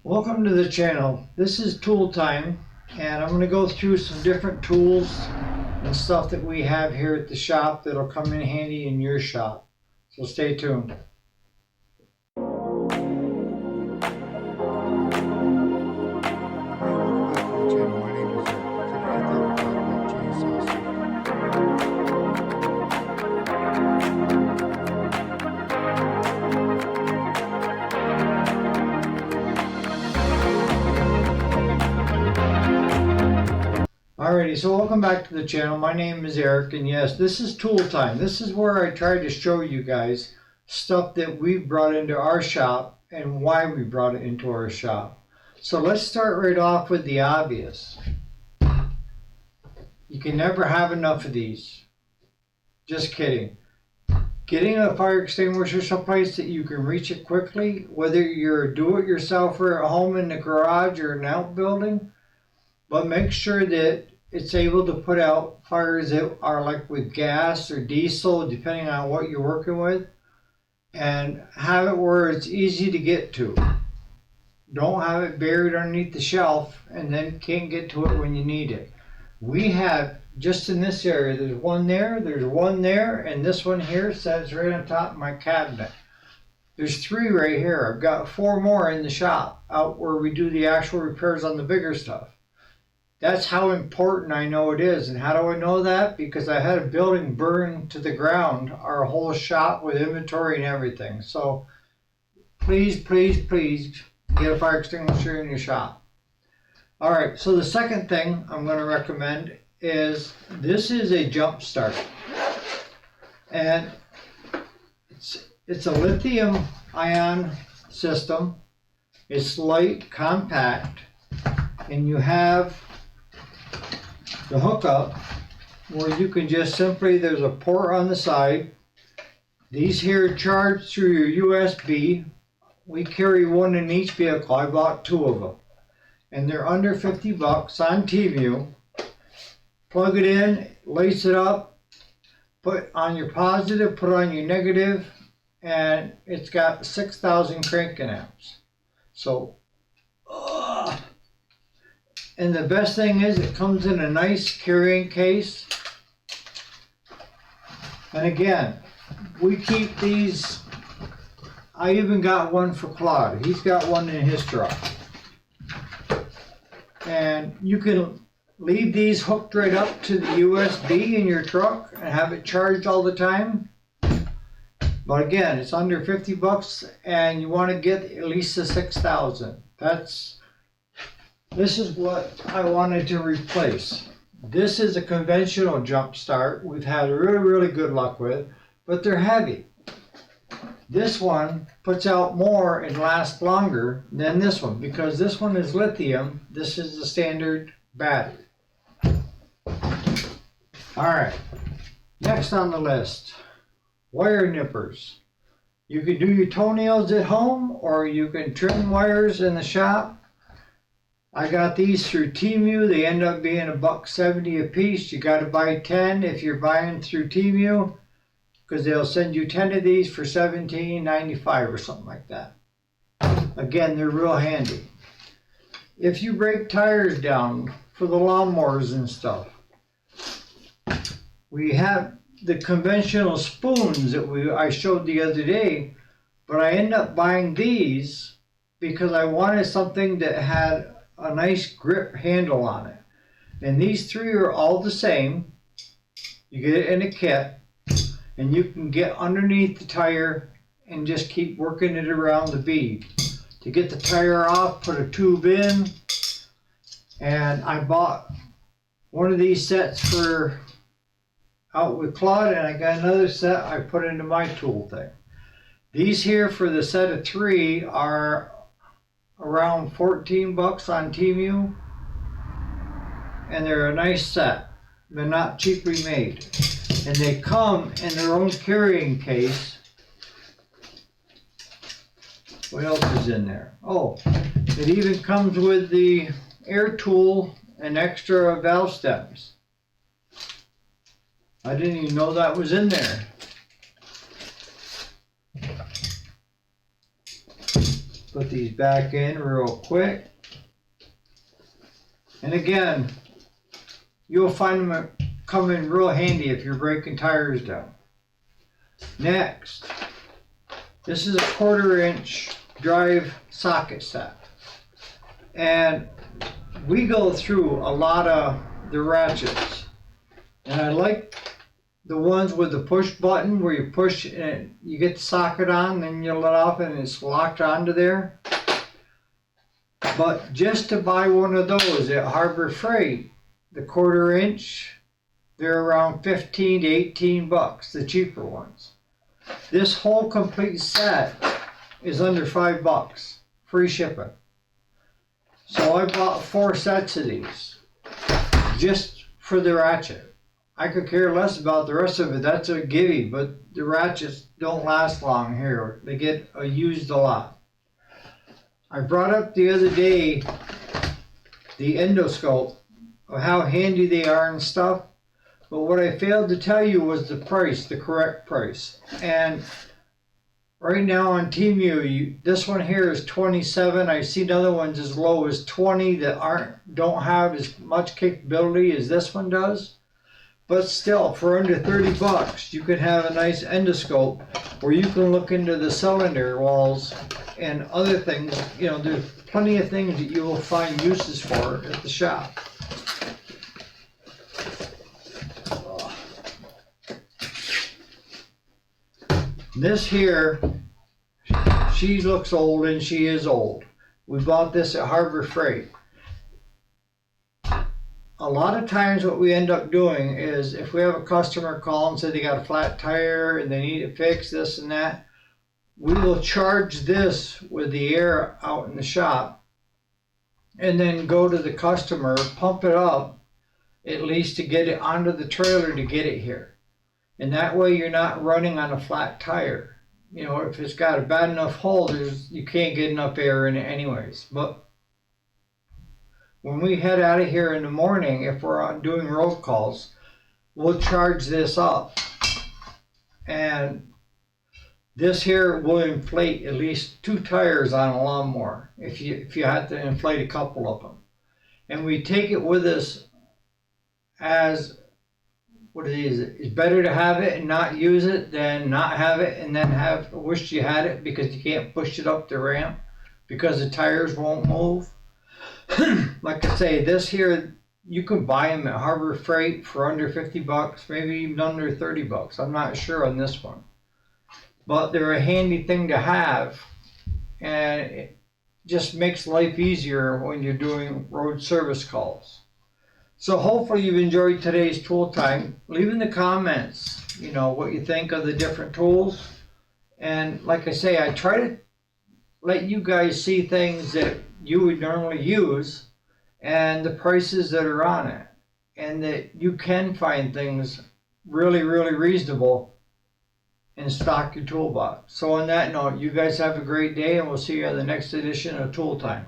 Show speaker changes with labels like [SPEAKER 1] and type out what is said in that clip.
[SPEAKER 1] Welcome to the channel. This is tool time, and I'm going to go through some different tools and stuff that we have here at the shop that'll come in handy in your shop. So stay tuned. Alrighty, so welcome back to the channel. My name is Eric, and yes, this is tool time. This is where I try to show you guys stuff that we brought into our shop and why we brought it into our shop. So let's start right off with the obvious. You can never have enough of these. Just kidding. Getting a fire extinguisher someplace that you can reach it quickly, whether you're a do-it-yourselfer at home in the garage or an outbuilding, but make sure that it's able to put out fires that are like with gas or diesel, depending on what you're working with, and have it where it's easy to get to. Don't have it buried underneath the shelf and then can't get to it when you need it. We have, just in this area, there's one there, and this one here sits right on top of my cabinet. There's 3 right here. I've got 4 more in the shop, out where we do the actual repairs on the bigger stuff. That's how important I know it is. And how do I know that? Because I had a building burn to the ground, our whole shop with inventory and everything. So please, please, please get a fire extinguisher in your shop. All right, so the second thing I'm going to recommend is this is a jump start. And it's a lithium ion system. It's light, compact, and you have the hookup where you can just simply, there's a port on the side. These here charge through your USB. We carry one in each vehicle. I bought 2 of them, and they're under 50 bucks on Temu. Plug it in, lace it up, put on your positive, put on your negative, and it's got 6,000 cranking amps. So and the best thing is it comes in a nice carrying case. And again, we keep these. I even got one for Claude. He's got one in his truck. And you can leave these hooked right up to the USB in your truck and have it charged all the time. But again, it's under 50 bucks and you want to get at least the 6,000. This is what I wanted to replace. This is a conventional jump start we've had really good luck with, but they're heavy. This one puts out more and lasts longer than this one because this one is lithium. This is the standard battery. Alright, next on the list, wire nippers. You can do your toenails at home or you can trim wires in the shop. I got these through Temu. They end up being $1.70 a piece. You got to buy 10 if you're buying through Temu, because they'll send you 10 of these for $17.95 or something like that. Again, they're real handy. If you break tires down for the lawnmowers and stuff, we have the conventional spoons that I showed the other day, but I end up buying these because I wanted something that had a nice grip handle on it. And these 3 are all the same. You get it in a kit, and you can get underneath the tire and just keep working it around the bead. To get the tire off, put a tube in, and I bought one of these sets for out with Claude, and I got another set I put into my tool thing. These here for the set of 3 are around 14 bucks on Temu, and they're a nice set. They're not cheaply made, and they come in their own carrying case. What else is in there? Oh, it even comes with the air tool and extra valve stems. I didn't even know that was in there. Put these back in real quick. And again, you'll find them come in real handy if you're breaking tires down. Next, this is a 1/4 inch drive socket set. And we go through a lot of the ratchets. And I like the ones with the push button where you push and you get the socket on, then you let off and it's locked onto there. But just to buy one of those at Harbor Freight, the 1/4 inch, they're around 15 to 18 bucks, the cheaper ones. This whole complete set is under 5 bucks, free shipping. So I bought 4 sets of these, just for the ratchet. I could care less about the rest of it, that's a gimme, but the ratchets don't last long here. They get used a lot. I brought up the other day the endoscope, of how handy they are and stuff, but what I failed to tell you was the price, the correct price. And right now on Temu, this one here is 27. I've seen other ones as low as 20 that don't have as much capability as this one does. But still, for under 30 bucks, you can have a nice endoscope where you can look into the cylinder walls and other things. You know, there's plenty of things that you will find uses for at the shop. This here, she looks old and she is old. We bought this at Harbor Freight. A lot of times what we end up doing is if we have a customer call and say they got a flat tire and they need it fixed, this and that, we will charge this with the air out in the shop and then go to the customer, pump it up at least to get it onto the trailer to get it here. And that way you're not running on a flat tire. You know, if it's got a bad enough hole, you can't get enough air in it anyways. But when we head out of here in the morning, if we're on doing road calls, we'll charge this up. And this here will inflate at least 2 tires on a lawnmower if you had to inflate a couple of them. And we take it with us as what it is. It's better to have it and not use it than not have it and then wish you had it because you can't push it up the ramp because the tires won't move. Like I say, this here, you can buy them at Harbor Freight for under 50 bucks, maybe even under 30 bucks. I'm not sure on this one. But they're a handy thing to have, and it just makes life easier when you're doing road service calls. So hopefully you've enjoyed today's tool time. Leave in the comments, you know, what you think of the different tools. And like I say, I try to let you guys see things that you would normally use and the prices that are on it, and that you can find things really, really reasonable and stock your toolbox. So on that note, you guys have a great day and we'll see you on the next edition of Tool Time.